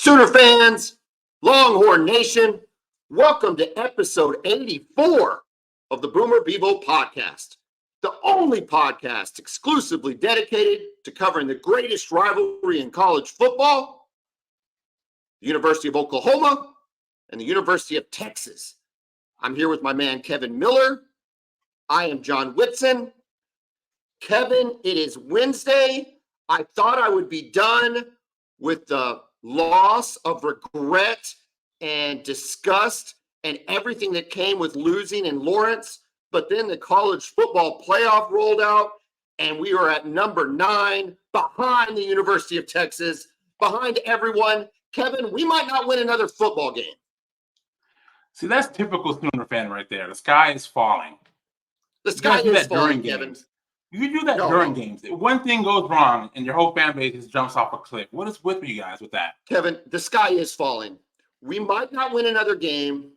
Sooner fans, Longhorn Nation, welcome to episode 84 of the Boomer Bevo Podcast, the only podcast exclusively dedicated to covering the greatest rivalry in college football, the University of Oklahoma and the University of Texas. I'm here with my man, Kevin Miller. I am John Whitson. Kevin, it is Wednesday. I thought I would be done with the loss of regret and disgust and everything that came with losing in Lawrence. But then the college football playoff rolled out, and we are at number 9 behind the University of Texas, behind everyone. Kevin, we might not win another football game. See, that's typical Sooner fan right there. The sky is falling. The sky is falling, Kevin. Kevin. You can do that during games. If one thing goes wrong and your whole fan base just jumps off a cliff, what is with you guys with that? Kevin, the sky is falling. We might not win another game.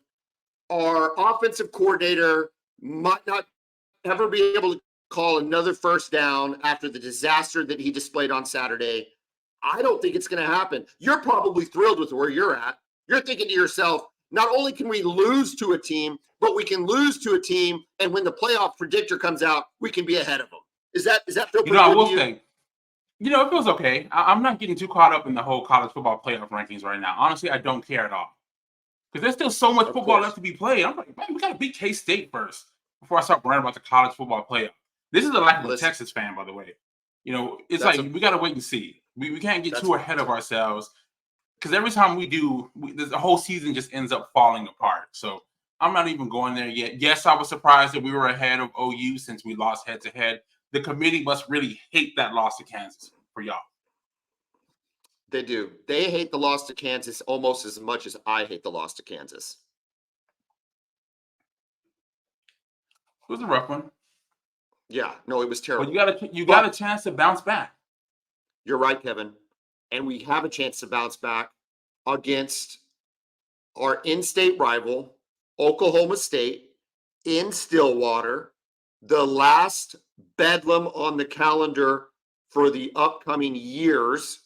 Our offensive coordinator might not ever be able to call another first down after the disaster that he displayed on Saturday. I don't think it's going to happen. You're probably thrilled with where you're at. You're thinking to yourself, not only can we lose to a team, but we can lose to a team, and when the playoff predictor comes out, we can be ahead of them. Is that feel pretty good I will to you? say, it feels okay. I'm not getting too caught up in the whole college football playoff rankings right now. Honestly, I don't care at all. Because there's still so much football left to be played. I'm like, man, we got to beat K-State first before I start worrying about the college football playoff. This is the life of a Texas fan, by the way. It's like we got to wait and see. We can't get too ahead of ourselves because every time we do, the whole season just ends up falling apart. So I'm not even going there yet. Yes, I was surprised that we were ahead of OU since we lost head-to-head. The committee must really hate that loss to Kansas for y'all. They do. They hate the loss to Kansas almost as much as I hate the loss to Kansas. It was a rough one. Yeah, no, it was terrible. But you got a chance to bounce back. You're right, Kevin. And we have a chance to bounce back against our in-state rival, Oklahoma State, in Stillwater, the last Bedlam on the calendar for the upcoming years.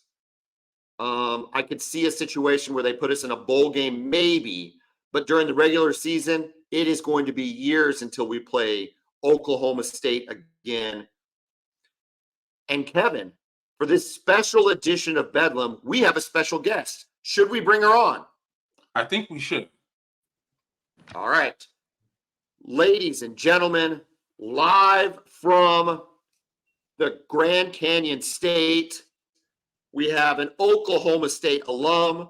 I could see a situation where they put us in a bowl game, maybe, but during the regular season, it is going to be years until we play Oklahoma State again. And Kevin, for this special edition of Bedlam, we have a special guest. Should we bring her on? I think we should. All right. Ladies and gentlemen, live from the Grand Canyon State, we have an Oklahoma State alum,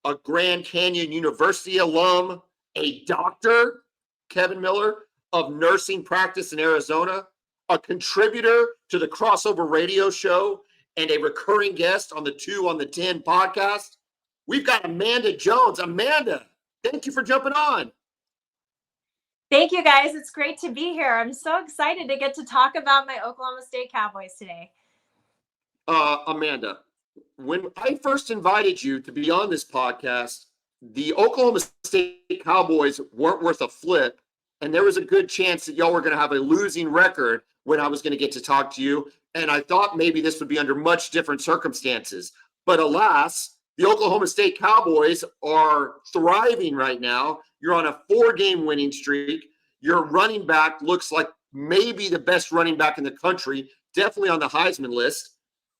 a Grand Canyon University alum, a doctor, Kevin Miller, of nursing practice in Arizona, a contributor to the Crossover Radio Show, and a recurring guest on the 2 on the 10 podcast. We've got Amanda Jones. Amanda, thank you for jumping on. Thank you, guys. It's great to be here. I'm so excited to get to talk about my Oklahoma State Cowboys today. Amanda, when I first invited you to be on this podcast, the Oklahoma State Cowboys weren't worth a flip, and there was a good chance that y'all were going to have a losing record when I was going to get to talk to you, and I thought maybe this would be under much different circumstances. But alas, the Oklahoma State Cowboys are thriving right now. You're on a 4-game winning streak. Your running back looks like maybe the best running back in the country, definitely on the Heisman list.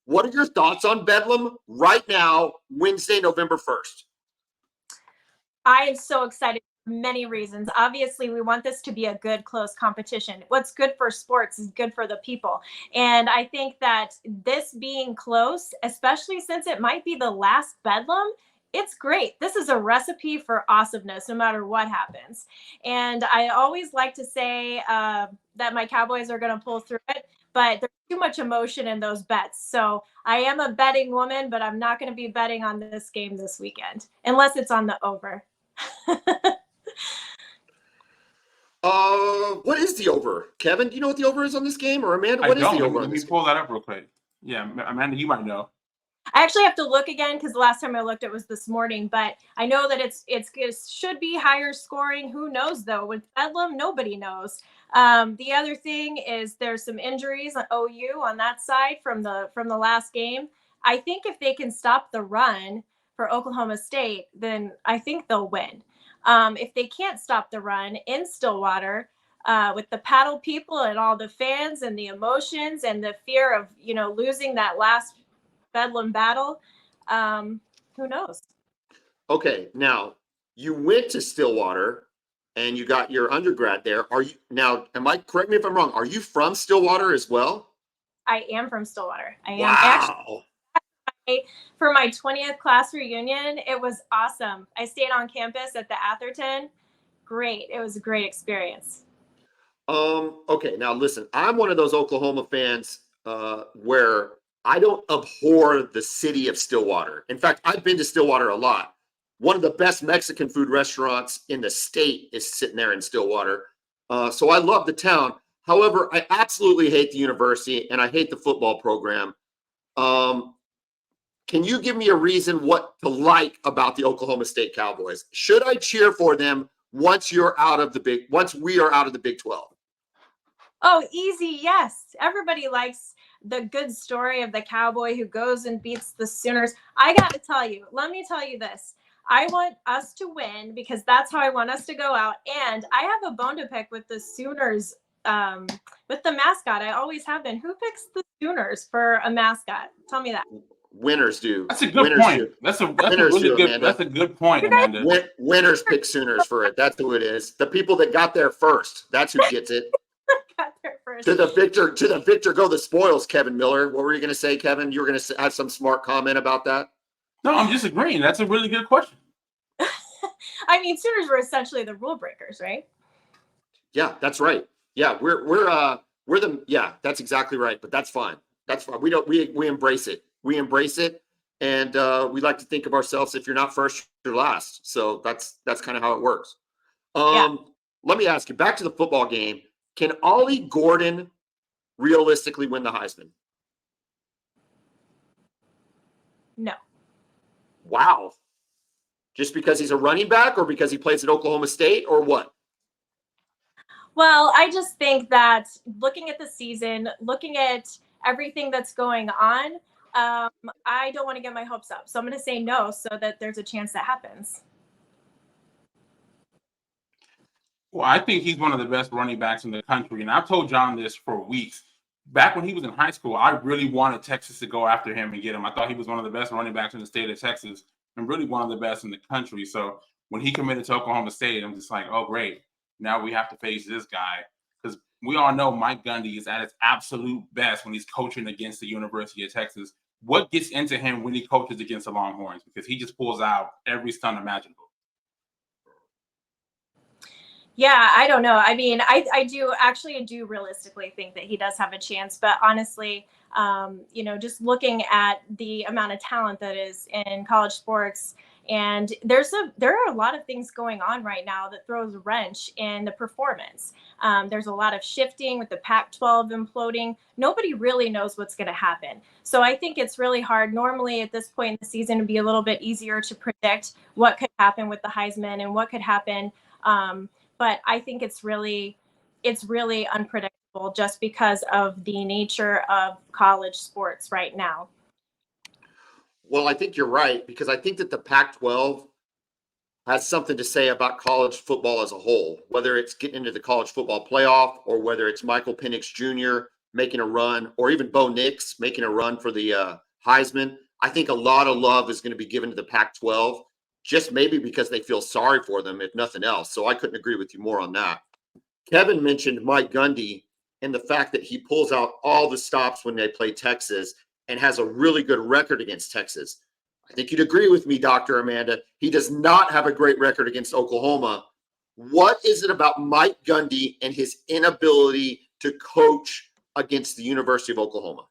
What are your thoughts on Bedlam right now, Wednesday, November 1st? I am so excited for many reasons. Obviously, we want this to be a good, close competition. What's good for sports is good for the people. And I think that this being close, especially since it might be the last Bedlam, it's great. This is a recipe for awesomeness, no matter what happens. And I always like to say that my Cowboys are going to pull through it, but there's too much emotion in those bets. So I am a betting woman, but I'm not going to be betting on this game this weekend, unless it's on the over. What is the over? Kevin, do you know what the over is on this game? Or Amanda, what is the over? Let me pull that up real quick. Yeah, Amanda, you might know. I actually have to look again because the last time I looked, it was this morning. But I know that it should be higher scoring. Who knows though? With Bedlam, nobody knows. The other thing is there's some injuries on OU on that side from the last game. I think if they can stop the run, for Oklahoma State, then I think they'll win. If they can't stop the run in Stillwater, with the paddle people and all the fans and the emotions and the fear of, losing that last Bedlam battle, who knows? Okay, now you went to Stillwater and you got your undergrad there. Are you now? Correct me if I'm wrong? Are you from Stillwater as well? I am from Stillwater. I am Wow. actually for my 20th class reunion. It was awesome. I stayed on campus at the Atherton. Great. It was a great experience. Okay, now listen, I'm one of those Oklahoma fans where I don't abhor the city of Stillwater. In fact, I've been to Stillwater a lot. One of the best Mexican food restaurants in the state is sitting there in Stillwater. So I love the town. However, I absolutely hate the university and I hate the football program. Can you give me a reason what to like about the Oklahoma State Cowboys? Should I cheer for them once we are out of the Big 12? Oh, easy. Yes. Everybody likes the good story of the cowboy who goes and beats the Sooners. I got to tell you, let me tell you this. I want us to win because that's how I want us to go out. And I have a bone to pick with the Sooners, with the mascot. I always have been. Who picks the Sooners for a mascot? Tell me that. Winners do. That's a good point. That's a really good. That's a good point, Amanda. Winners pick Sooners for it. That's who it is. The people that got there first. That's who gets it. Got there first. To the victor go the spoils. Kevin Miller. What were you going to say, Kevin? You were going to have some smart comment about that. No, I'm just agreeing. That's a really good question. I mean, Sooners were essentially the rule breakers, right? Yeah, that's right. Yeah, we're the that's exactly right. But that's fine. That's fine. We embrace it. We embrace it, and we like to think of ourselves. If you're not first, you're last. So that's kind of how it works. Let me ask you. Back to the football game. Can Ollie Gordon realistically win the Heisman? No. Wow. Just because he's a running back or because he plays at Oklahoma State or what? Well, I just think that looking at the season, looking at everything that's going on, I don't want to get my hopes up. So I'm going to say no so that there's a chance that happens. Well, I think he's one of the best running backs in the country. And I've told John this for weeks. Back when he was in high school, I really wanted Texas to go after him and get him. I thought he was one of the best running backs in the state of Texas and really one of the best in the country. So when he committed to Oklahoma State, I'm just like, oh, great. Now we have to face this guy. Because we all know Mike Gundy is at his absolute best when he's coaching against the University of Texas. What gets into him when he coaches against the Longhorns? Because he just pulls out every stunt imaginable. Yeah, I don't know. I mean, I do realistically think that he does have a chance. But honestly, just looking at the amount of talent that is in college sports, and there are a lot of things going on right now that throws a wrench in the performance. There's a lot of shifting with the Pac-12 imploding. Nobody really knows what's going to happen. So I think it's really hard. Normally at this point in the season, it'd be a little bit easier to predict what could happen with the Heisman and what could happen. But I think it's really unpredictable just because of the nature of college sports right now. Well, I think you're right, because I think that the Pac-12 has something to say about college football as a whole, whether it's getting into the college football playoff or whether it's Michael Penix Jr. making a run or even Bo Nix making a run for the Heisman. I think a lot of love is going to be given to the Pac-12. Just maybe because they feel sorry for them, if nothing else. So I couldn't agree with you more on that. Kevin mentioned Mike Gundy and the fact that he pulls out all the stops when they play Texas and has a really good record against Texas. I think you'd agree with me, Dr. Amanda. He does not have a great record against Oklahoma. What is it about Mike Gundy and his inability to coach against the University of Oklahoma?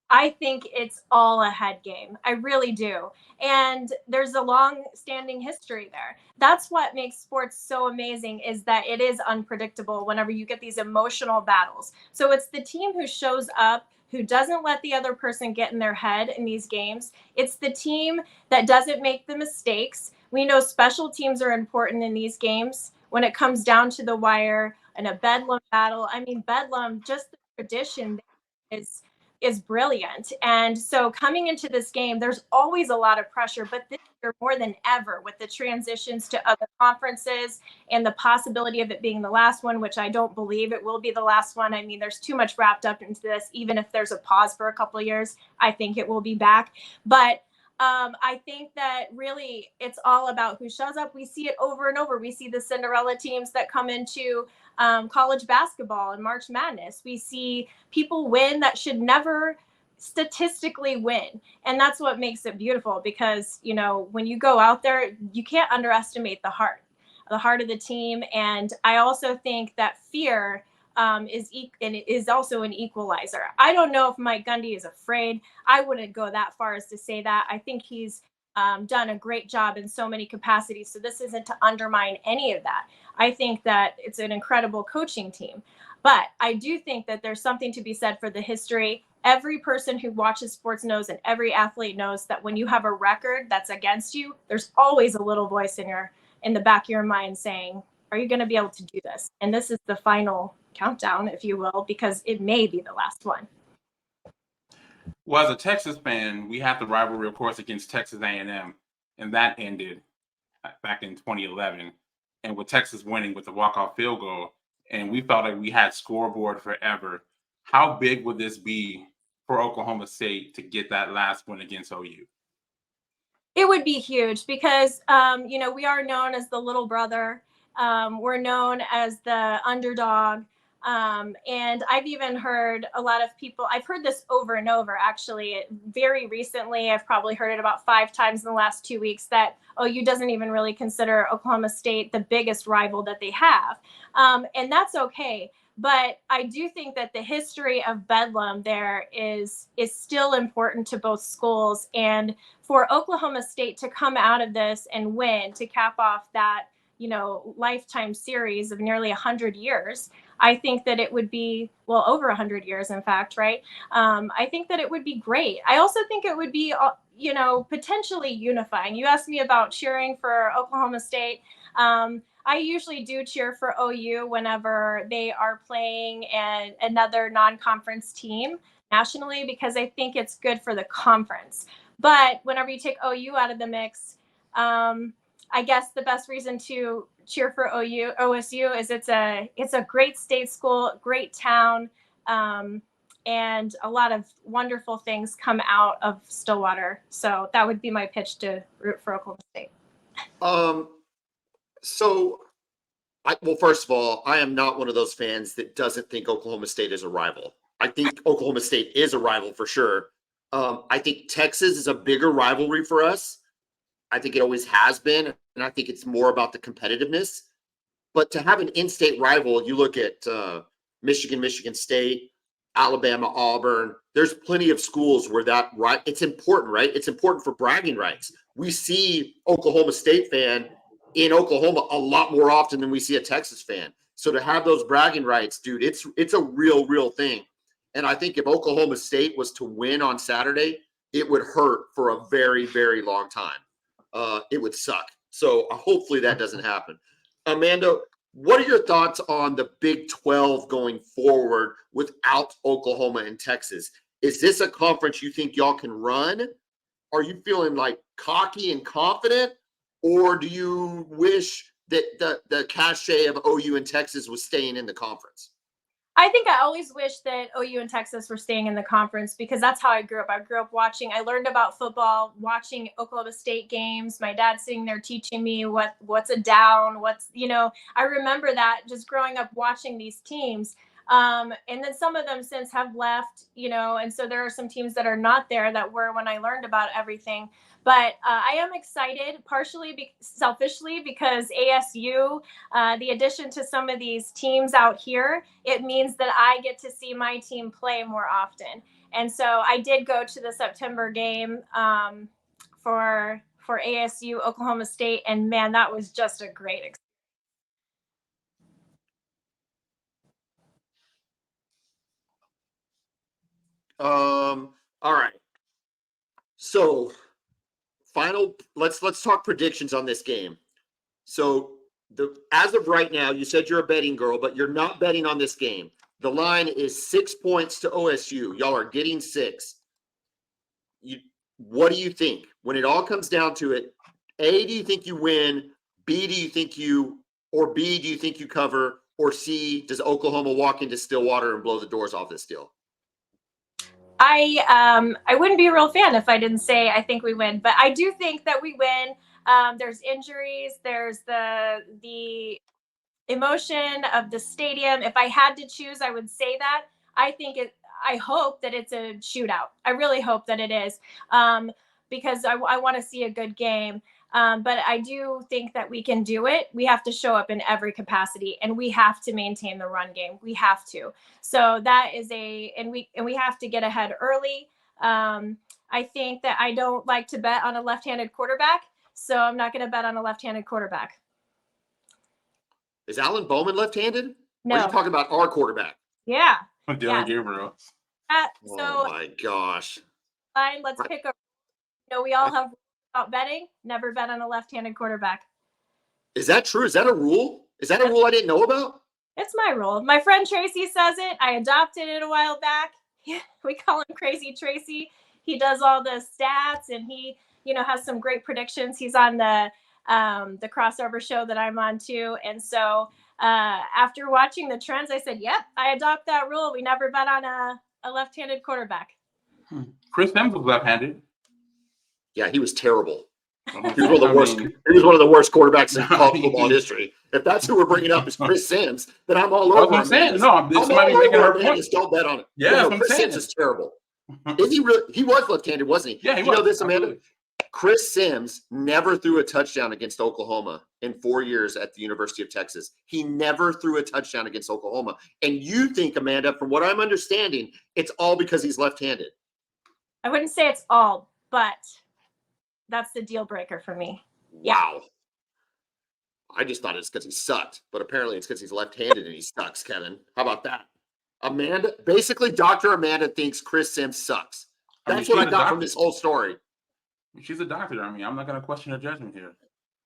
I think it's all a head game. I really do. And there's a long-standing history there. That's what makes sports so amazing, is that it is unpredictable whenever you get these emotional battles. So it's the team who shows up, who doesn't let the other person get in their head in these games. It's the team that doesn't make the mistakes. We know special teams are important in these games when it comes down to the wire and a Bedlam battle. I mean, Bedlam, just the tradition is is brilliant. And so coming into this game, there's always a lot of pressure, but this year more than ever with the transitions to other conferences and the possibility of it being the last one, which I don't believe it will be the last one. I mean, there's too much wrapped up into this. Even if there's a pause for a couple of years, I think it will be back. But I think that really it's all about who shows up. We see it over and over. We see the Cinderella teams that come into college basketball and March Madness. We see people win that should never statistically win. And that's what makes it beautiful, because, you know, when you go out there, you can't underestimate the heart of the team. And I also think that fear is also an equalizer. I don't know if Mike Gundy is afraid. I wouldn't go that far as to say that. I think he's done a great job in so many capacities. So this isn't to undermine any of that. I think that it's an incredible coaching team. But I do think that there's something to be said for the history. Every person who watches sports knows, and every athlete knows, that when you have a record that's against you, there's always a little voice in the back of your mind saying, are you going to be able to do this? And this is the final countdown, if you will, because it may be the last one. Well, as a Texas fan, we have the rivalry, of course, against Texas A&M, and that ended back in 2011, and with Texas winning with the walk-off field goal, and we felt like we had scoreboard forever. How big would this be for Oklahoma State to get that last win against OU? It would be huge because, you know, we are known as the little brother. We're known as the underdog. And I've even heard a lot of people, I've heard this over and over, actually, very recently. I've probably heard it about 5 times in the last 2 weeks, that OU doesn't even really consider Oklahoma State the biggest rival that they have. And that's okay. But I do think that the history of Bedlam there is still important to both schools. And for Oklahoma State to come out of this and win, to cap off that, you know, lifetime series of nearly 100 years, I think that it would be, well, over 100 years, in fact, right? I think that it would be great. I also think it would be, you know, potentially unifying. You asked me about cheering for Oklahoma State. I usually do cheer for OU whenever they are playing another non-conference team nationally, because I think it's good for the conference. But whenever you take OU out of the mix, I guess the best reason to cheer for OSU is it's a great state school, great town, and a lot of wonderful things come out of Stillwater. So that would be my pitch to root for Oklahoma State. Well, first of all, I am not one of those fans that doesn't think Oklahoma State is a rival. I think Oklahoma State is a rival for sure. I think Texas is a bigger rivalry for us. I think it always has been, and I think it's more about the competitiveness. But to have an in-state rival, you look at Michigan, Michigan State, Alabama, Auburn. There's plenty of schools where that right. It's important, right? It's important for bragging rights. We see Oklahoma State fan in Oklahoma a lot more often than we see a Texas fan. So to have those bragging rights, dude, it's a real thing. And I think if Oklahoma State was to win on Saturday, it would hurt for a very, very long time. It would suck. So hopefully that doesn't happen. Amanda, what are your thoughts on the Big 12 going forward without Oklahoma and Texas? Is this a conference you think y'all can run? Are you feeling like cocky and confident? Or do you wish that the cachet of OU and Texas was staying in the conference? I think I always wish that OU and Texas were staying in the conference, because that's how I grew up. I grew up watching. I learned about football watching Oklahoma State games. My dad sitting there teaching me what's a down, I remember that just growing up watching these teams. And then some of them since have left, and so there are some teams that are not there that were when I learned about everything. But I am excited, partially selfishly, because ASU, the addition to some of these teams out here, it means that I get to see my team play more often. And so I did go to the September game for ASU Oklahoma State, and man, that was just a great experience. All right. So let's talk predictions on this game. So as of right now, you said you're a betting girl, but you're not betting on this game. The line is 6 points to OSU. Y'all are getting 6. What do you think? When it all comes down to it, A, do you think you win? B, do you think you cover? Or C, does Oklahoma walk into Stillwater and blow the doors off this deal? I wouldn't be a real fan if I didn't say I think we win, but I do think that we win. There's injuries. There's the emotion of the stadium. If I had to choose, I would say that. I hope that it's a shootout. I really hope that it is, because I want to see a good game. But I do think that we can do it. We have to show up in every capacity, and we have to maintain the run game. We have to. So that is and we have to get ahead early. I think that I don't like to bet on a left-handed quarterback, so I'm not going to bet on a left-handed quarterback. Is Alan Bowman left-handed? No. Or are you talking about our quarterback? Yeah. Dylan Gabriel. Oh my gosh. Fine. Let's pick a. We all have about betting. Never bet on a left-handed quarterback. Is that true? Is that a rule? Is that a rule I didn't know about? It's my rule. My friend Tracy says it. I adopted it a while back. We call him Crazy Tracy. He does all the stats, and he, has some great predictions. He's on the crossover show that I'm on too. And so after watching the trends, I said, yep, I adopt that rule. We never bet on a left-handed quarterback. Chris Sims was left-handed. Yeah, he was terrible. He was one of the worst. He was one of the worst quarterbacks in college football history. If that's who we're bringing up is Chris Sims, then I'm all over. That's what I'm saying. No, this might be making her point. Don't bet on it. Yeah, Chris Sims is terrible. Is he really? He was left-handed, wasn't he? Yeah, he was. You know this, Amanda? Absolutely. Chris Sims never threw a touchdown against Oklahoma in 4 years at the University of Texas. He never threw a touchdown against Oklahoma. And you think, Amanda, from what I'm understanding, it's all because he's left-handed. I wouldn't say it's all, but that's the deal breaker for me. Wow. I just thought it's because he sucked, but apparently it's because he's left-handed and he sucks, Kevin. How about that? Basically, Dr. Amanda thinks Chris Sims sucks. That's what I got from this whole story. She's a doctor. I'm not going to question her judgment here.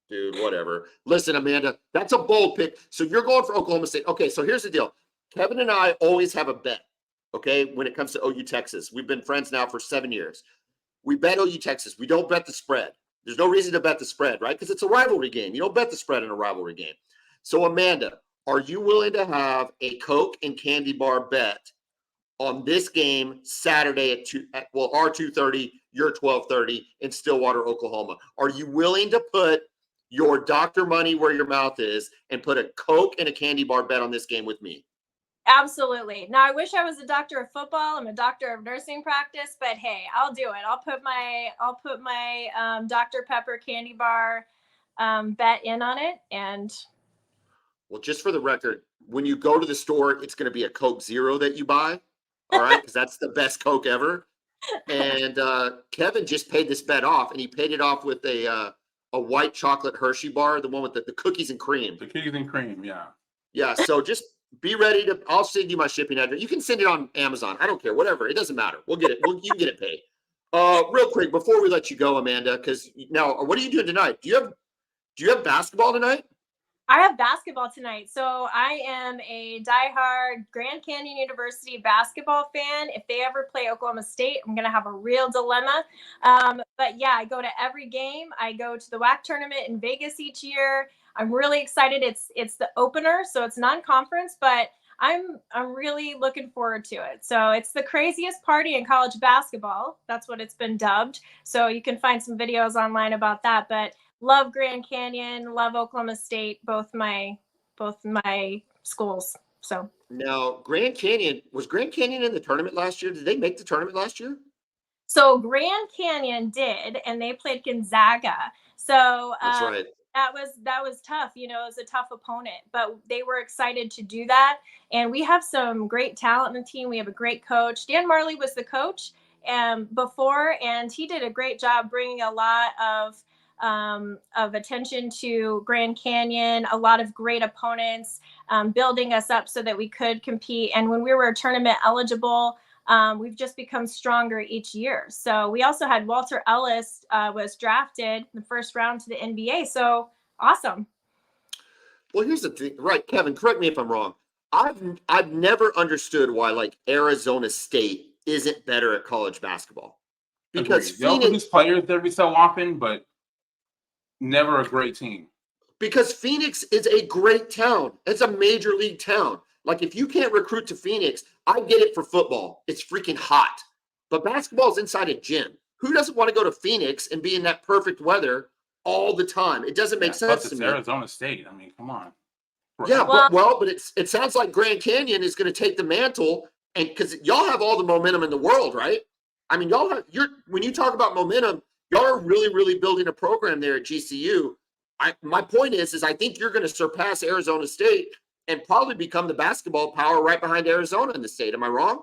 Dude, whatever. Listen, Amanda, that's a bold pick. So you're going for Oklahoma State. Okay, so here's the deal. Kevin and I always have a bet, okay, when it comes to OU Texas. We've been friends now for 7 years. We bet OU Texas. We don't bet the spread. There's no reason to bet the spread, right? Because it's a rivalry game. You don't bet the spread in a rivalry game. So, Amanda, are you willing to have a Coke and candy bar bet on this game Saturday at our 2:30, your 12:30 in Stillwater, Oklahoma? Are you willing to put your doctor money where your mouth is and put a Coke and a candy bar bet on this game with me? Absolutely. Now, I wish I was a doctor of football. I'm a doctor of nursing practice, but hey, I'll do it. I'll put my Dr. Pepper candy bar bet in on it. And well, just for the record, when you go to the store, it's going to be a Coke Zero that you buy. All right, because that's the best Coke ever. And Kevin just paid this bet off, and he paid it off with a white chocolate Hershey bar, the one with the cookies and cream. The cookies and cream, yeah. Yeah, so just be ready to. I'll send you my shipping address. You can send it on Amazon. I don't care, whatever. It doesn't matter. We'll get it. You can get it paid. Real quick before we let you go, Amanda, because now, what are you doing tonight? Do you have basketball tonight? I have basketball tonight. So I am a diehard Grand Canyon University basketball fan. If they ever play Oklahoma State, I'm going to have a real dilemma. But yeah, I go to every game. I go to the WAC tournament in Vegas each year. I'm really excited. It's the opener, so it's non-conference, but I'm really looking forward to it. So it's the craziest party in college basketball. That's what it's been dubbed. So you can find some videos online about that, but love Grand Canyon, love Oklahoma State, both my schools. So now Grand Canyon in the tournament last year? Did they make the tournament last year? So Grand Canyon did, and they played Gonzaga. So that's right. That was tough. It was a tough opponent, but they were excited to do that. And we have some great talent in the team. We have a great coach. Dan Marley was the coach before, and he did a great job bringing a lot of attention to Grand Canyon, a lot of great opponents, building us up so that we could compete. And when we were tournament eligible, we've just become stronger each year. So we also had Walter Ellis was drafted in the first round to the NBA. So awesome. Well, here's the thing, right, Kevin, correct me if I'm wrong. I've never understood why like Arizona State isn't better at college basketball. Because Agreed. They'll produce players every so often, but never a great team. Because Phoenix is a great town. It's a major league town. Like if you can't recruit to Phoenix, I get it for football. It's freaking hot. But basketball is inside a gym. Who doesn't want to go to Phoenix and be in that perfect weather all the time? It doesn't make sense to me. Arizona State. I mean, come on. Yeah, but it sounds like Grand Canyon is going to take the mantle, and because y'all have all the momentum in the world, right? I mean, when you talk about momentum, y'all are really, really building a program there at GCU. My point is I think you're going to surpass Arizona State and probably become the basketball power right behind Arizona in the state. Am I wrong?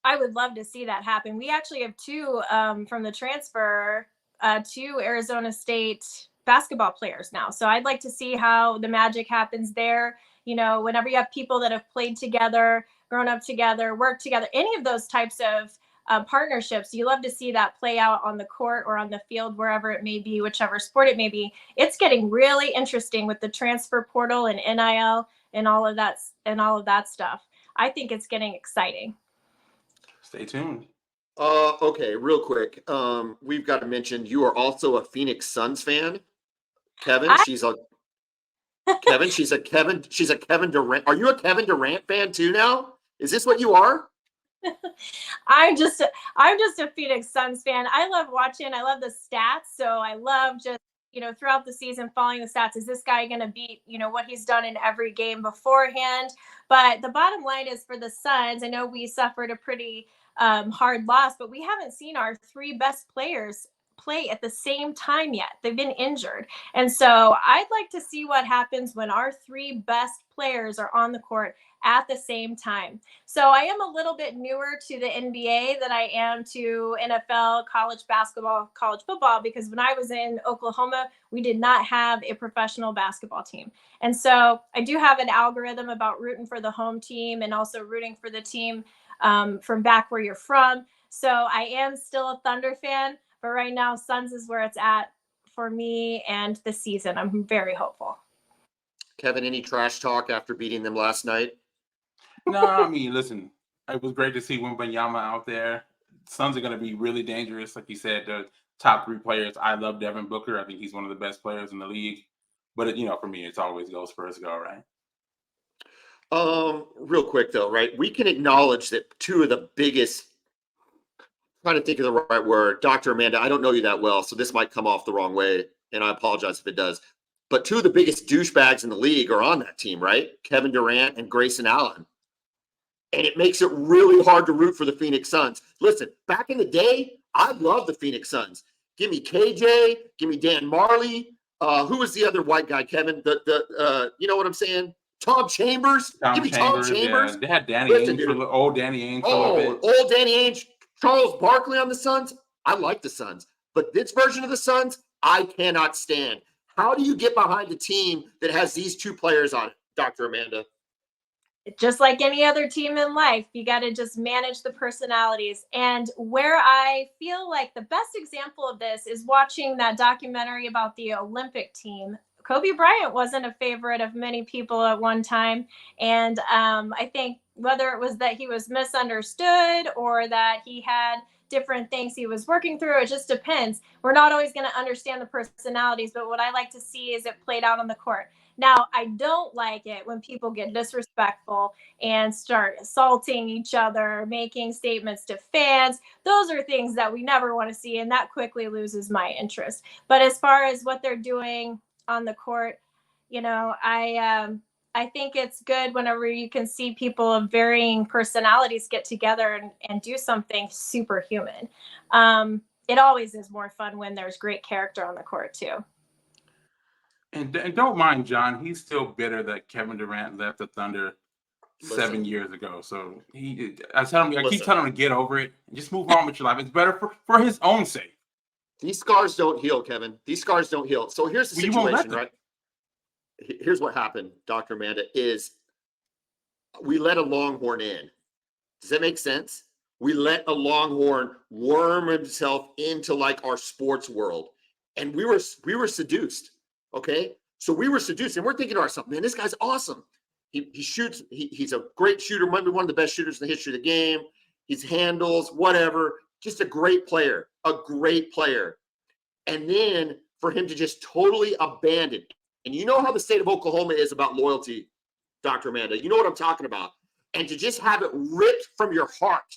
I would love to see that happen. We actually have two from the transfer to Arizona State basketball players now. So I'd like to see how the magic happens there. You know, whenever you have people that have played together, grown up together, worked together, any of those types of partnerships, you love to see that play out on the court or on the field, wherever it may be, whichever sport it may be. It's getting really interesting with the transfer portal and NIL and all of that stuff. I think it's getting exciting. Stay tuned. Okay, real quick. We've got to mention you are also a Phoenix Suns fan. Kevin, she's a Kevin Durant. Are you a Kevin Durant fan too now? Is this what you are? I'm just a Phoenix Suns fan. I love watching. I love the stats. So I love just, throughout the season following the stats. Is this guy going to beat, what he's done in every game beforehand? But the bottom line is for the Suns, I know we suffered a pretty hard loss, but we haven't seen our three best players play at the same time yet. They've been injured. And so I'd like to see what happens when our three best players are on the court at the same time. So I am a little bit newer to the NBA than I am to NFL, college basketball, college football, because when I was in Oklahoma, we did not have a professional basketball team. And so I do have an algorithm about rooting for the home team and also rooting for the team from back where you're from. So I am still a Thunder fan, but right now Suns is where it's at for me and the season. I'm very hopeful. Kevin, any trash talk after beating them last night? No, I mean, listen, it was great to see Wembanyama out there. Suns are going to be really dangerous. Like you said, the top three players. I love Devin Booker. I think he's one of the best players in the league. But, for me, it's always goes first go, right? Real quick, though, right? We can acknowledge that two of the biggest, trying to think of the right word, Dr. Amanda, I don't know you that well, so this might come off the wrong way, and I apologize if it does. But two of the biggest douchebags in the league are on that team, right? Kevin Durant and Grayson Allen. And it makes it really hard to root for the Phoenix Suns. Listen, back in the day, I loved the Phoenix Suns. Give me KJ, give me Dan Marley. Who was the other white guy, Kevin? You know what I'm saying? Tom Chambers. Tom Chambers. Yeah. They had Danny Ainge, old Danny Ainge. Old Danny Ainge. Charles Barkley on the Suns. I like the Suns. But this version of the Suns, I cannot stand. How do you get behind a team that has these two players on it, Dr. Amanda? Just like any other team in life, you got to just manage the personalities. And where I feel like the best example of this is watching that documentary about the Olympic team. Kobe Bryant wasn't a favorite of many people at one time. And I think whether it was that he was misunderstood or that he had different things he was working through, it just depends. We're not always going to understand the personalities, but what I like to see is it played out on the court. Now, I don't like it when people get disrespectful and start assaulting each other, making statements to fans. Those are things that we never want to see, and that quickly loses my interest. But as far as what they're doing on the court, I think it's good whenever you can see people of varying personalities get together and do something superhuman. It always is more fun when there's great character on the court, too. And don't mind John. He's still bitter that Kevin Durant left the Thunder 7 years ago. So I keep telling him to get over it and just move on with your life. It's better for his own sake. These scars don't heal, Kevin. These scars don't heal. So here's the situation, right? Here's what happened, Dr. Amanda, is we let a Longhorn in. Does that make sense? We let a Longhorn worm himself into like our sports world. And we were seduced. Okay. So we were seduced and we're thinking to ourselves, man, this guy's awesome. He shoots. He's a great shooter, maybe one of the best shooters in the history of the game. His handles, whatever, just a great player, And then for him to just totally abandon, and you know how the state of Oklahoma is about loyalty, Dr. Amanda. You know what I'm talking about. And to just have it ripped from your heart.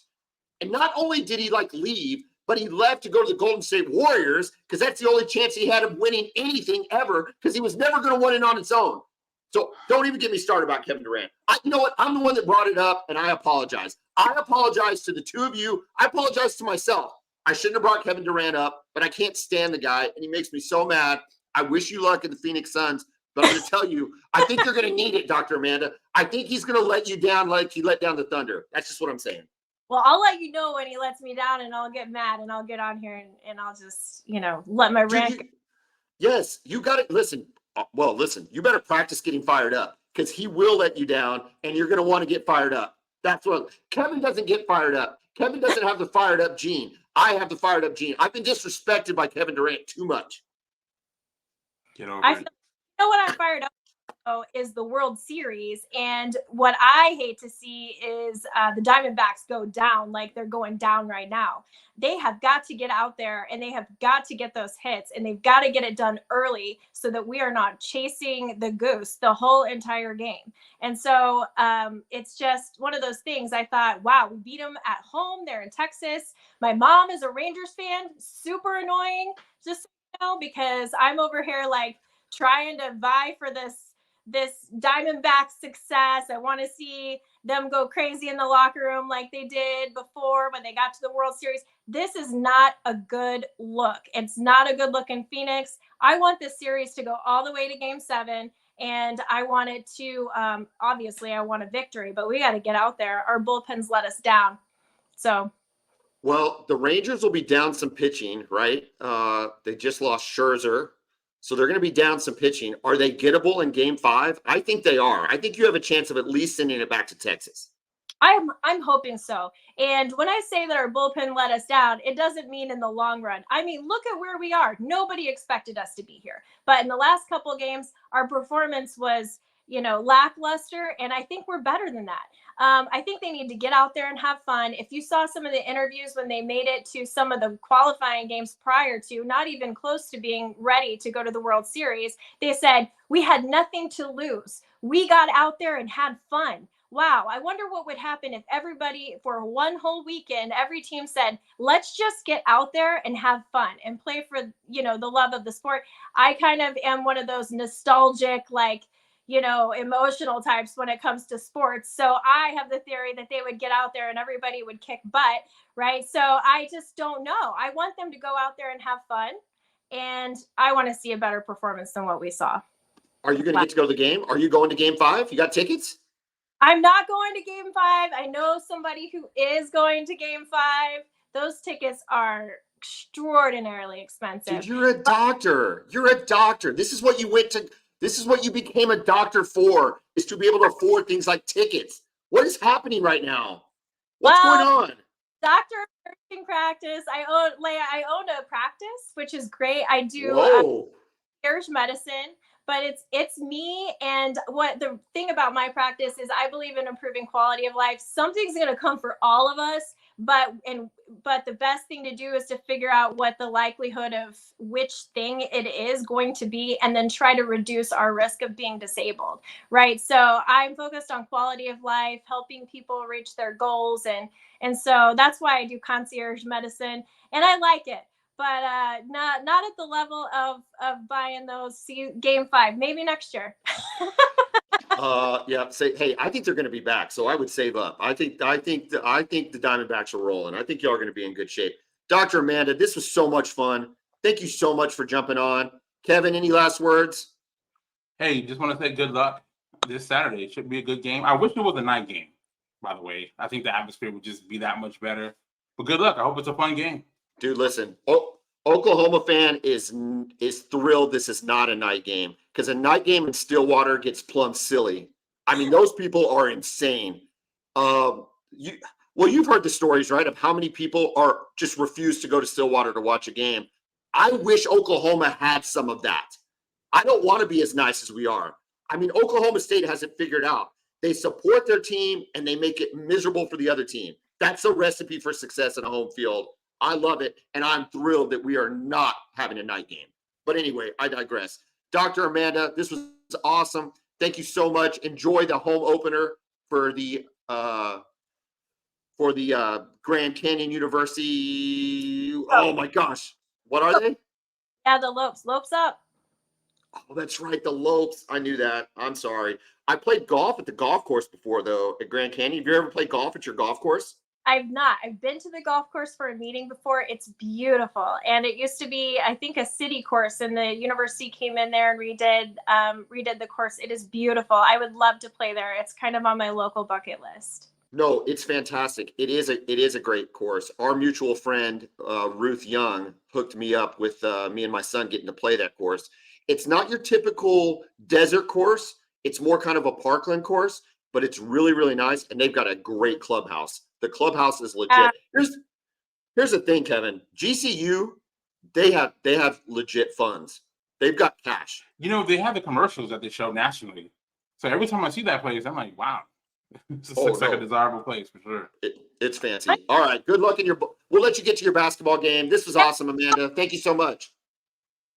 And not only did he leave, but he left to go to the Golden State Warriors because that's the only chance he had of winning anything ever because he was never going to win it on his own. So don't even get me started about Kevin Durant. You know what? I'm the one that brought it up, and I apologize. I apologize to the two of you. I apologize to myself. I shouldn't have brought Kevin Durant up, but I can't stand the guy, and he makes me so mad. I wish you luck in the Phoenix Suns, but I'm going to tell you, I think you're going to need it, Dr. Amanda. I think he's going to let you down like he let down the Thunder. That's just what I'm saying. Well, I'll let you know when he lets me down, and I'll get mad, and I'll get on here, and I'll just, let my rant. Yes, you got it. Listen, you better practice getting fired up because he will let you down, and you're going to want to get fired up. That's what Kevin doesn't get fired up. Kevin doesn't have the fired up gene. I have the fired up gene. I've been disrespected by Kevin Durant too much. Get over it. You know what I'm fired up is the World Series, and what I hate to see is the Diamondbacks go down like they're going down right now. They have got to get out there, and they have got to get those hits, and they've got to get it done early so that we are not chasing the goose the whole entire game. And so it's just one of those things. I thought, wow, we beat them at home. They're in Texas. My mom is a Rangers fan, super annoying, just because I'm over here trying to vie for this Diamondback success. I want to see them go crazy in the locker room like they did before when they got to the World Series. This is not a good look. It's not a good look in Phoenix. I want this series to go all the way to Game 7, and I want it to, obviously, I want a victory, but we got to get out there. Our bullpens let us down. So. Well, the Rangers will be down some pitching, right? They just lost Scherzer. So they're going to be down some pitching. Are they gettable in Game 5? I think they are. I think you have a chance of at least sending it back to Texas. I'm hoping so. And when I say that our bullpen let us down, it doesn't mean in the long run. I mean, look at where we are. Nobody expected us to be here. But in the last couple of games, our performance was, lackluster. And I think we're better than that. I think they need to get out there and have fun. If you saw some of the interviews when they made it to some of the qualifying games prior to, not even close to being ready to go to the World Series, they said, we had nothing to lose. We got out there and had fun. Wow, I wonder what would happen if everybody, for one whole weekend, every team said, let's just get out there and have fun and play for, the love of the sport. I kind of am one of those nostalgic, emotional types when it comes to sports. So I have the theory that they would get out there and everybody would kick butt, right? So I just don't know. I want them to go out there and have fun, and I want to see a better performance than what we saw. Are you going to get to go to the game? Are you going to Game 5? You got tickets? I'm not going to Game 5. I know somebody who is going to Game 5. Those tickets are extraordinarily expensive. Dude, you're a doctor. This is what you became a doctor for, is to be able to afford things like tickets. What is happening right now? What's going on? Doctor of nursing practice. I own a practice, which is great. I do Irish medicine. But it's me, and what the thing about my practice is, I believe in improving quality of life. Something's going to come for all of us, but the best thing to do is to figure out what the likelihood of which thing it is going to be, and then try to reduce our risk of being disabled, right? So I'm focused on quality of life, helping people reach their goals, and so that's why I do concierge medicine, and I like it. But not at the level of buying those Game 5. Maybe next year. Hey, I think they're going to be back, so I would save up. I think the Diamondbacks are rolling. I think y'all are going to be in good shape. Dr. Amanda, this was so much fun. Thank you so much for jumping on. Kevin, any last words? Hey, just want to say good luck this Saturday. It should be a good game. I wish it was a night game, by the way. I think the atmosphere would just be that much better. But good luck. I hope it's a fun game. Dude, listen, Oklahoma fan is thrilled this is not a night game, because a night game in Stillwater gets plumb silly. I mean, those people are insane. You've heard the stories, right, of how many people are just refuse to go to Stillwater to watch a game. I wish Oklahoma had some of that. I don't want to be as nice as we are. I mean, Oklahoma State has it figured out. They support their team, and they make it miserable for the other team. That's a recipe for success in a home field. I love it, and I'm thrilled that we are not having a night game. But anyway, I digress. Dr. Amanda, this was awesome. Thank you so much. Enjoy the home opener for the Grand Canyon University. Oh my gosh, what are they? Yeah, the Lopes. Lopes up. Oh, that's right, the Lopes. I knew that. I'm sorry. I played golf at the golf course before, though, at Grand Canyon. Have you ever played golf at your golf course? I've not. I've been to the golf course for a meeting before. It's beautiful. And it used to be, I think, a city course, and the university came in there and redid the course. It is beautiful. I would love to play there. It's kind of on my local bucket list. No, it's fantastic. It is a great course. Our mutual friend, Ruth Young, hooked me up with me and my son getting to play that course. It's not your typical desert course. It's more kind of a parkland course, but it's really, really nice. And they've got a great clubhouse. The clubhouse is legit. Here's the thing, Kevin. GCU, they have legit funds. They've got cash. You know, they have the commercials that they show nationally. So every time I see that place, I'm like, wow. This looks like a desirable place for sure. It's fancy. All right. Good luck in your. We'll let you get to your basketball game. This was awesome, Amanda. Thank you so much.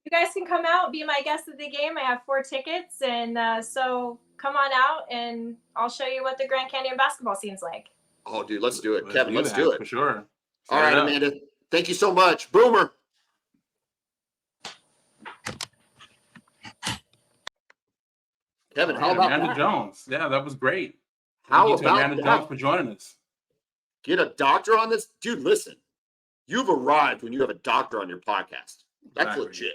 You guys can come out, be my guest at the game. I have 4 tickets, and so come on out, and I'll show you what the Grand Canyon basketball scene's like. Oh, dude, let's do it, Kevin. Let's do it for sure. All right, Amanda. Thank you so much, Boomer. Kevin, how about Amanda Jones? Yeah, that was great. How about Amanda Jones for joining us? Get a doctor on this, dude. Listen, you've arrived when you have a doctor on your podcast. That's legit.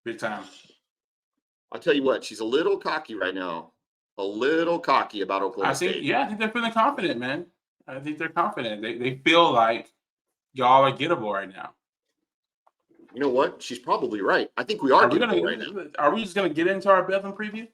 Big time. I'll tell you what, she's a little cocky right now. A little cocky about Oklahoma State. Yeah, I think they're feeling confident, man. I think they're confident. They feel like y'all are gettable right now. You know what? She's probably right. I think we are gettable right now. Are we just going to get into our Bedlam preview?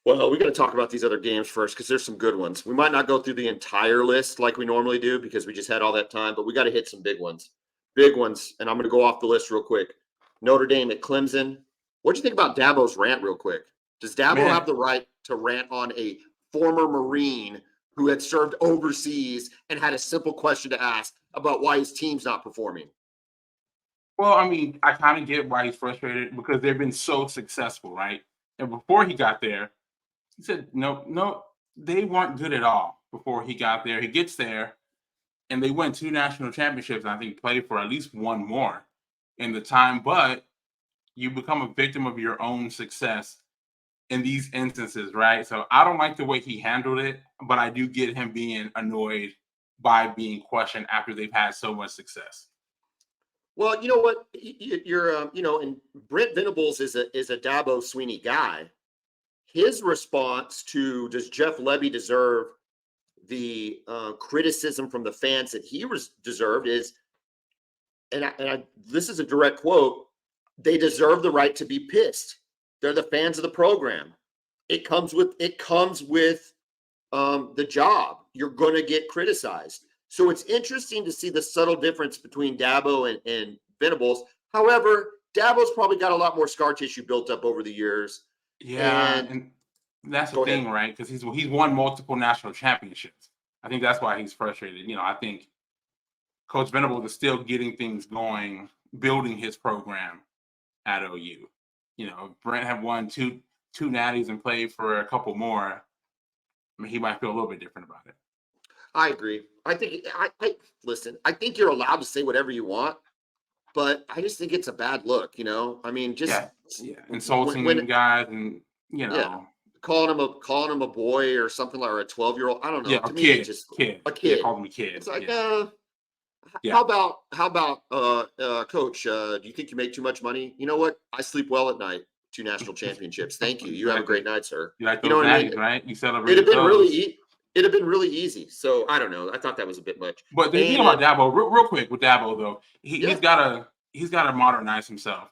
Well, we got to talk about these other games first because there's some good ones. We might not go through the entire list like we normally do because we just had all that time, but we got to hit some big ones. Big ones, and I'm going to go off the list real quick. Notre Dame at Clemson. What do you think about Dabo's rant real quick? Does Dabo have the right to rant on a former Marine who had served overseas and had a simple question to ask about why his team's not performing? Well, I mean, I kind of get why he's frustrated because they've been so successful, right? And before he got there, he said, no, they weren't good at all before he got there. He gets there, and they win 2 national championships, and I think played for at least 1 more in the time. But you become a victim of your own success in these instances, right? So I don't like the way he handled it, but I do get him being annoyed by being questioned after they've had so much success. Well, you know what? You're, and Brent Venables is a Dabo Sweeney guy. His response to does Jeff Levy deserve the criticism from the fans that he deserved is, this is a direct quote, they deserve the right to be pissed. They're the fans of the program. It comes with the job. You're going to get criticized. So it's interesting to see the subtle difference between Dabo and Venables. However, Dabo's probably got a lot more scar tissue built up over the years. Yeah, and that's the thing, right? Because he's won multiple national championships. I think that's why he's frustrated. I think Coach Venables is still getting things going, building his program at OU. Brent had won two natties and played for a couple more. I mean, he might feel a little bit different about it. I agree. I think listen, I think you're allowed to say whatever you want, but I just think it's a bad look, I mean, just insulting guys and calling him a boy or something like, or a 12-year-old. I don't know. Yeah, to me, it's just kid. A kid. Yeah, call him a kid. It's like, how about Coach? Do you think you make too much money? You know what? I sleep well at night. 2 national championships. Thank you. You have a great night, sir. You like those natties, right? You celebrate. It'd have been really easy. So I don't know. I thought that was a bit much. But the thing about Dabo, real quick with Dabo though, he's got to modernize himself.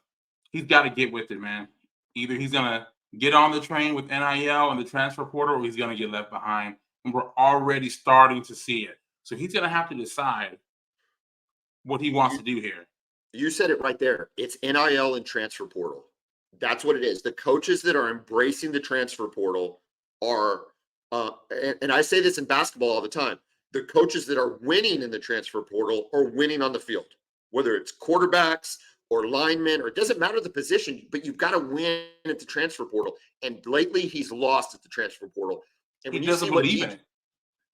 He's got to get with it, man. Either he's gonna get on the train with NIL and the transfer portal, or he's gonna get left behind. And we're already starting to see it. So he's gonna have to decide what he wants to do here. You said it right there. It's NIL and transfer portal. That's what it is. The coaches that are embracing the transfer portal are, and I say this in basketball all the time, the coaches that are winning in the transfer portal are winning on the field, whether it's quarterbacks or linemen, or it doesn't matter the position, but you've got to win at the transfer portal. And lately he's lost at the transfer portal. And He when doesn't you see what believe in it.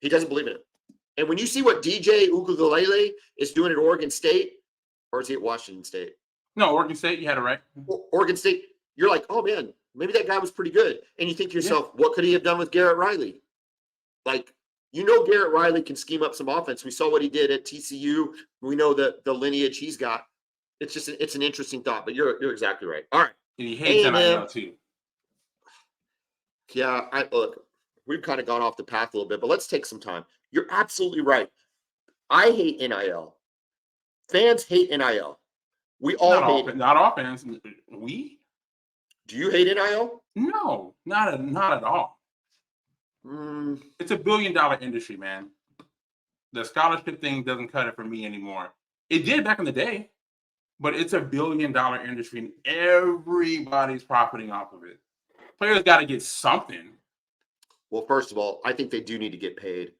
he doesn't believe in it. And when you see what DJ Ukulele is doing at Oregon State, or is he at Washington State? No, Oregon State, you had it right. Oregon State, you're like, oh man, maybe that guy was pretty good. And you think to yourself, what could he have done with Garrett Riley? Like, Garrett Riley can scheme up some offense. We saw what he did at TCU. We know the lineage he's got. It's just it's an interesting thought, but you're exactly right. All right. And he hates NIL too. Yeah, look, we've kind of gone off the path a little bit, but let's take some time. You're absolutely right. I hate NIL. Fans hate NIL. We all hate it. Not all fans. We? Do you hate NIL? No, not at all. It's $1 billion industry, man. The scholarship thing doesn't cut it for me anymore. It did back in the day, but it's $1 billion industry and everybody's profiting off of it. Players got to get something. Well, first of all, I think they do need to get paid.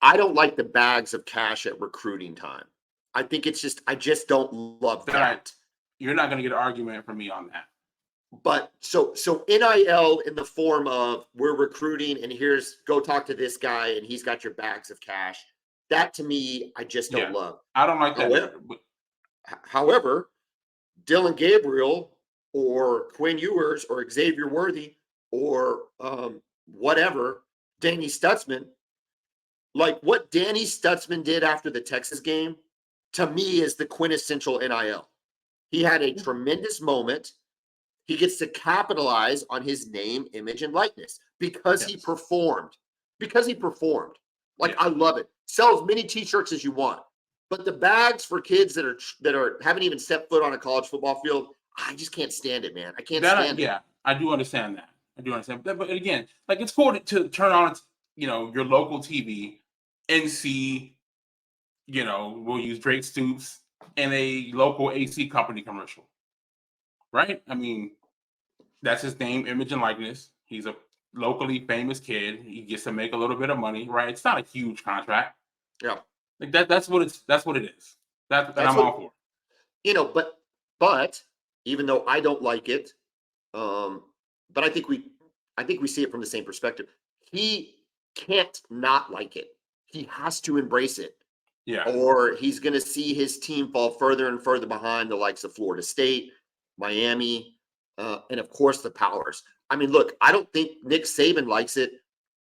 I don't like the bags of cash at recruiting time. I think I just don't love that. You're not going to get an argument from me on that. But so NIL in the form of we're recruiting and go talk to this guy and he's got your bags of cash. That to me, I just don't love. I don't like that. However, Dylan Gabriel or Quinn Ewers or Xavier Worthy or whatever, Danny Stutzman, like what Danny Stutzman did after the Texas game, to me is the quintessential NIL. He had a tremendous moment. He gets to capitalize on his name, image, and likeness because he performed. Like, I love it. Sell as many T-shirts as you want. But the bags for kids that haven't even stepped foot on a college football field, I just can't stand it, man. I can't stand it. Yeah, I do understand that. But again, like it's cool to turn on, your local TV and see, we'll use Drake Stoops in a local AC company commercial, right? I mean, that's his name, image, and likeness. He's a locally famous kid. He gets to make a little bit of money, right? It's not a huge contract. Yeah, like that's what it is. That's I'm all for. But even though I don't like it, but I think we see it from the same perspective. He can't not like it. He has to embrace it. Yeah. Or he's going to see his team fall further and further behind the likes of Florida State, Miami, and of course the powers. I mean, look, I don't think Nick Saban likes it,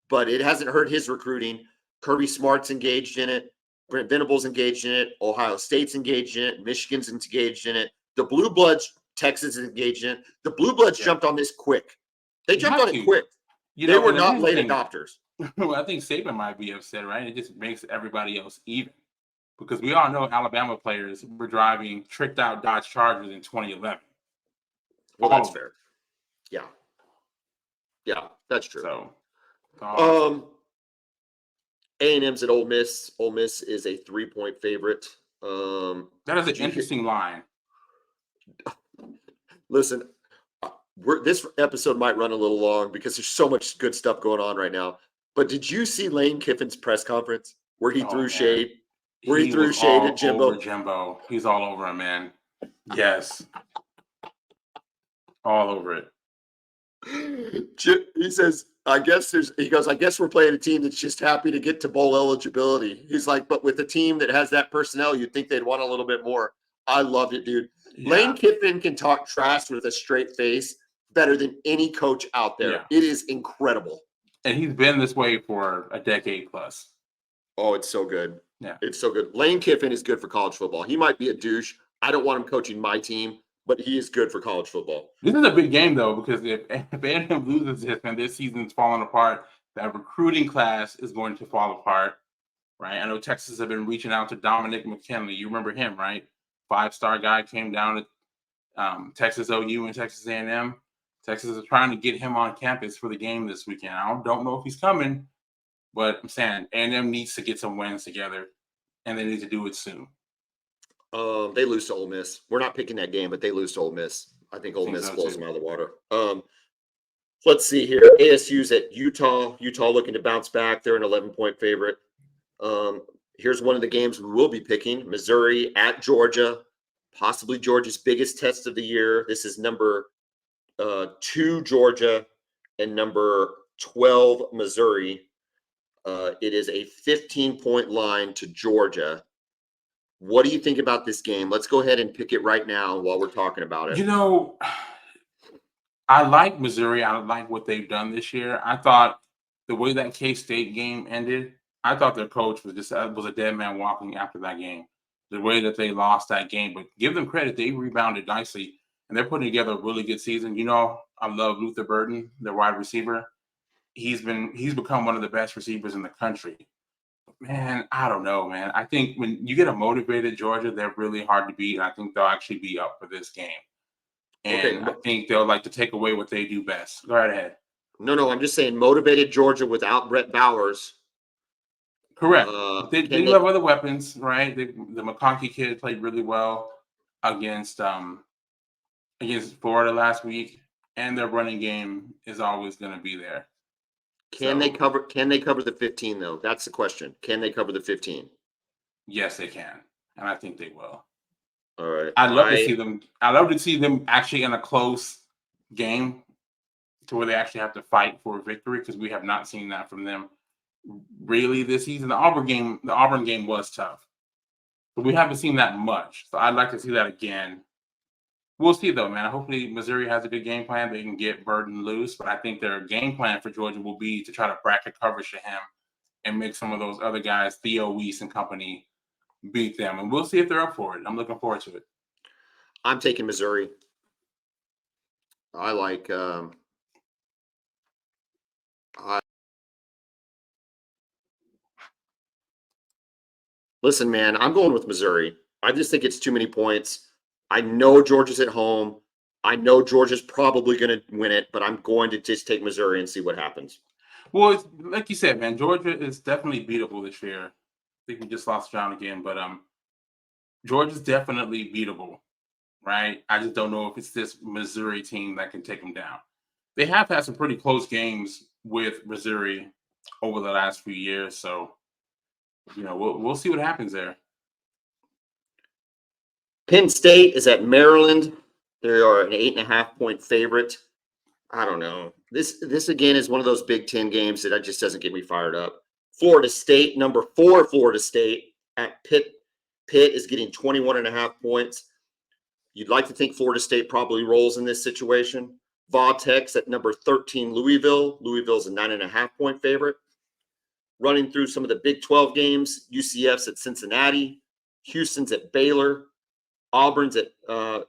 but it hasn't hurt his recruiting. Kirby Smart's engaged in it. Brent Venables engaged in it. Ohio State's engaged in it. Michigan's engaged in it. The Blue Bloods, Texas is engaged in it. The Blue Bloods jumped on this quick. They jumped on it quick. They were not late adopters. Well, I think Saban might be upset, right? It just makes everybody else even. Because we all know Alabama players were driving tricked out Dodge Chargers in 2011. Well, that's fair. Yeah. Yeah, that's true. So, A&M's at Ole Miss. Ole Miss is a 3-point favorite. That is an interesting line. Listen, this episode might run a little long because there's so much good stuff going on right now. But did you see Lane Kiffin's press conference where he threw shade? Where he threw shade at Jimbo. He's all over him, man. Yes. All over it. He says, I guess we're playing a team that's just happy to get to bowl eligibility. He's like, but with a team that has that personnel, you'd think they'd want a little bit more. I loved it, dude. Yeah. Lane Kiffin can talk trash with a straight face better than any coach out there. Yeah. It is incredible. And he's been this way for a decade plus. Oh, it's so good. Yeah. It's so good. Lane Kiffin is good for college football. He might be a douche. I don't want him coaching my team, but he is good for college football. This is a big game, though, because if A&M loses this and this season's falling apart, that recruiting class is going to fall apart, right? I know Texas have been reaching out to Dominic McKinley. You remember him, right? 5-star guy came down to Texas OU and Texas A&M. Texas is trying to get him on campus for the game this weekend. I don't know if he's coming, but I'm saying A&M needs to get some wins together, and they need to do it soon. They lose to Ole Miss. We're not picking that game, but they lose to Ole Miss. I think Ole Miss so blows too. them out of the water. Let's see here. ASU's at Utah. Utah looking to bounce back. They're an 11-point favorite. Here's one of the games we will be picking. Missouri at Georgia, possibly Georgia's biggest test of the year. This is number 2 Georgia and number 12 Missouri. It is a 15-point line to Georgia. What do you think about this game? Let's go ahead and pick it right now while we're talking about it. You know, I like Missouri. I like what they've done this year. I thought the way that K-State game ended, I thought their coach was a dead man walking after that game. The way that they lost that game, but give them credit, they rebounded nicely, and they're putting together a really good season. You know, I love Luther Burden, their wide receiver. He's become one of the best receivers in the country. Man, I don't know, man. I think when you get a motivated Georgia, they're really hard to beat, and I think they'll actually be up for this game. And Okay. I think they'll like to take away what they do best. Go right ahead. No, I'm just saying motivated Georgia without Brett Bowers. Correct. They Can do have other weapons, right? The McConkey kid played really well against Florida last week, and their running game is always going to be there. Can they cover the 15 though? That's the question. Can they cover the 15? Yes, they can, and I think they will. All right. I'd love to see them. I'd love to see them actually in a close game to where they actually have to fight for a victory, because we have not seen that from them really this season. The Auburn game was tough, but we haven't seen that much. So I'd like to see that again. We'll see though, man. Hopefully Missouri has a good game plan. They can get Burden loose, but I think their game plan for Georgia will be to try to bracket coverage to him and make some of those other guys, Theo Weiss and company, beat them. And we'll see if they're up for it. I'm looking forward to it. I'm taking Missouri. I like listen, man, I'm going with Missouri. I just think it's too many points. I know Georgia's at home. I know Georgia's probably going to win it, but I'm going to just take Missouri and see what happens. Well, it's, like you said, man, Georgia is definitely beatable this year. I think we just lost John again, but Georgia's definitely beatable, right? I just don't know if it's this Missouri team that can take them down. They have had some pretty close games with Missouri over the last few years, so you know we'll see what happens there. Penn State is at Maryland. They are an 8.5-point favorite. I don't know. This again is one of those Big Ten games that just doesn't get me fired up. Florida State, number 4 Florida State at Pitt. Pitt is getting 21.5 points. You'd like to think Florida State probably rolls in this situation. Vatex at number 13 Louisville. Louisville's a 9.5-point favorite. Running through some of the Big 12 games, UCF's at Cincinnati. Houston's at Baylor. Auburn's at,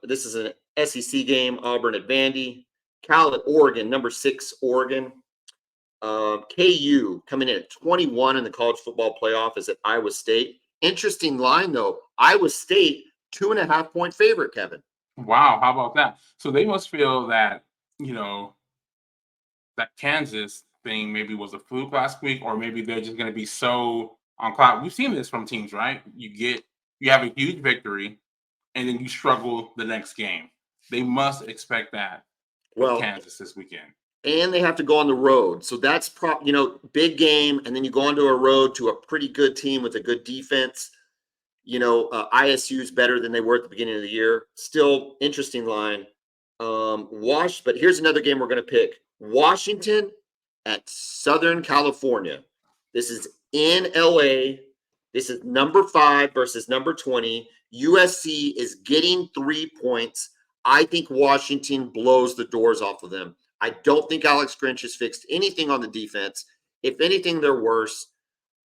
this is an SEC game, Auburn at Vandy. Cal at Oregon, number 6 Oregon. KU coming in at 21 in the college football playoff is at Iowa State. Interesting line, though. Iowa State, 2.5-point favorite, Kevin. Wow, how about that? So they must feel that, that Kansas thing maybe was a fluke last week, or maybe they're just going to be so on cloud. We've seen this from teams, right? You have a huge victory, and then you struggle the next game. They must expect that with Kansas this weekend. And they have to go on the road. So that's big game, and then you go onto a road to a pretty good team with a good defense. ISU's better than they were at the beginning of the year. Still interesting line. But here's another game we're going to pick. Washington at Southern California. This is in LA. This is number 5 versus number 20. USC is getting 3 points. I think Washington blows the doors off of them. I don't think Alex Grinch has fixed anything on the defense. If anything, they're worse.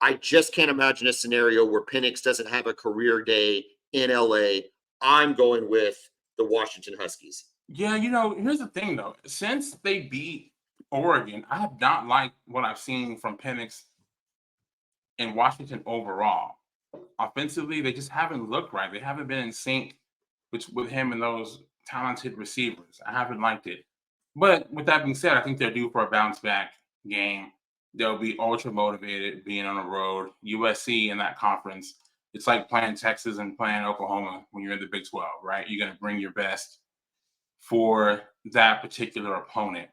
I just can't imagine a scenario where Penix doesn't have a career day in LA. I'm going with the Washington Huskies. Yeah, here's the thing, though. Since they beat Oregon, I have not liked what I've seen from Penix in Washington overall. Offensively, they just haven't looked right. They haven't been in sync with him and those talented receivers. I haven't liked it. But with that being said, I think they're due for a bounce-back game. They'll be ultra motivated being on the road. USC in that conference, it's like playing Texas and playing Oklahoma when you're in the Big 12, right? You're going to bring your best. for that particular opponent.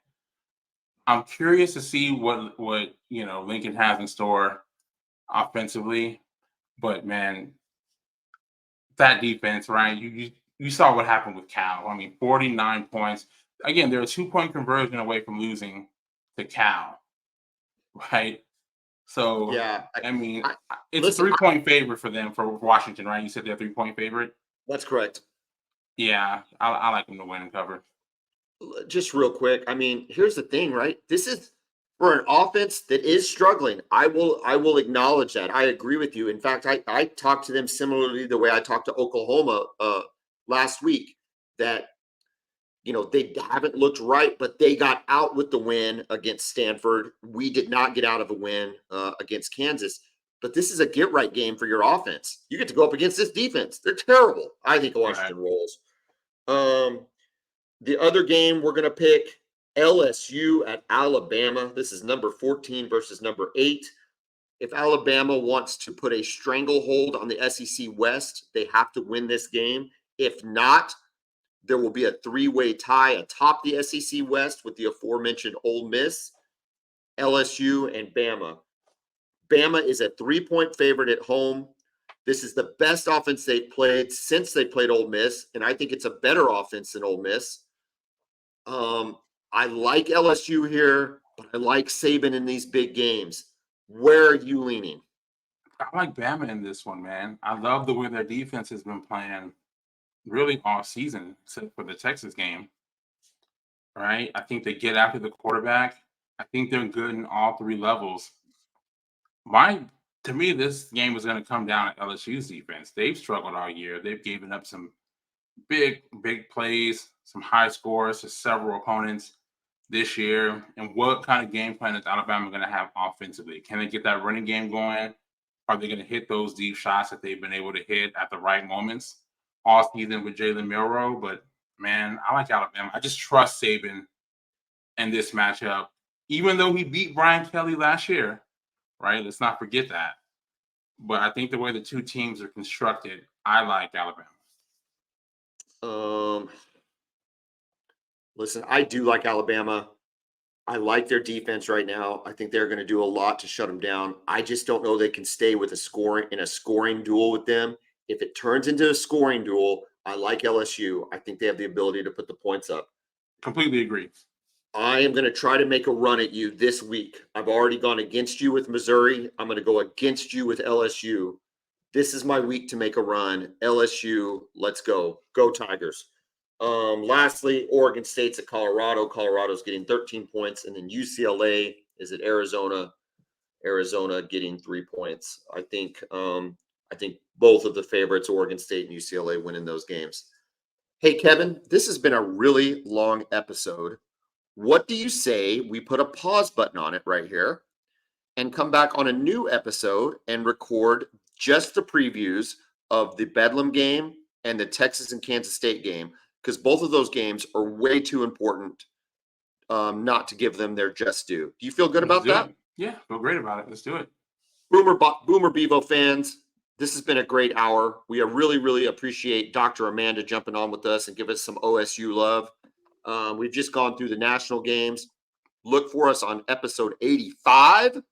I'm curious to see what Lincoln has in store offensively, but man, that defense, right? You saw what happened with Cal. I mean, 49 points. Again, they're a 2-point conversion away from losing to Cal, right? So, Yeah, I mean, it's listen, a 3-point favorite for them for Washington, right? You said they're a 3-point favorite. that's correct. Yeah, I like them to win and cover. Just real quick, I mean, here's the thing, right? This is for an offense that is struggling. I will acknowledge that. I agree with you. In fact, I talked to them similarly the way I talked to Oklahoma last week, that they haven't looked right, but they got out with the win against Stanford. We did not get out of a win against Kansas. But this is a get right game for your offense. You get to go up against this defense. They're terrible. I think Washington rolls. The other game we're going to pick, LSU at Alabama. This is number 14 versus number 8. If Alabama wants to put a stranglehold on the SEC West, they have to win this game. If not, there will be a 3-way tie atop the SEC West with the aforementioned Ole Miss, LSU, and Bama. Bama is a 3-point favorite at home. This is the best offense they've played since they played Ole Miss, and I think it's a better offense than Ole Miss. I like LSU here, but I like Saban in these big games. Where are you leaning? I like Bama in this one, man. I love the way their defense has been playing really all season, except for the Texas game, right? I think they get after the quarterback. I think they're good in all 3 levels. To me, this game was going to come down at LSU's defense. They've struggled all year. They've given up some big plays, some high scores to several opponents this year. And what kind of game plan is Alabama going to have offensively? Can they get that running game going? Are they going to hit those deep shots that they've been able to hit at the right moments all season with Jalen Milroe? But, man, I like Alabama. I just trust Saban in this matchup, even though he beat Brian Kelly last year, right? Let's not forget that. But I think the way the two teams are constructed, I like Alabama. Listen, I do like Alabama. I like their defense right now. I think they're going to do a lot to shut them down. I just don't know they can stay with a scoring duel with them. If it turns into a scoring duel, I like LSU. I think they have the ability to put the points up. Completely agree. I am going to try to make a run at you this week. I've already gone against you with Missouri. I'm going to go against you with LSU. This is my week to make a run. LSU, let's go. Go Tigers. Lastly, Oregon State's at Colorado. Colorado's getting 13 points, and then UCLA is at Arizona. Arizona getting 3 points. I think both of the favorites, Oregon State and UCLA, win in those games. Hey, Kevin, this has been a really long episode. What do you say we put a pause button on it right here and come back on a new episode and record just the previews of the Bedlam game and the Texas and Kansas State game? Because both of those games are way too important not to give them their just due. Do you feel good about that? Yeah, feel great about it. Let's do it. Boomer Bevo fans, this has been a great hour. We really, really appreciate Dr. Amanda jumping on with us and give us some OSU love. We've just gone through the national games. Look for us on episode 85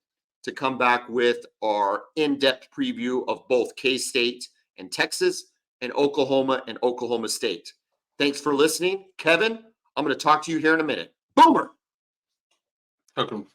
to come back with our in-depth preview of both K-State and Texas and Oklahoma State. Thanks for listening. Kevin, I'm going to talk to you here in a minute. Boomer! Hook 'em.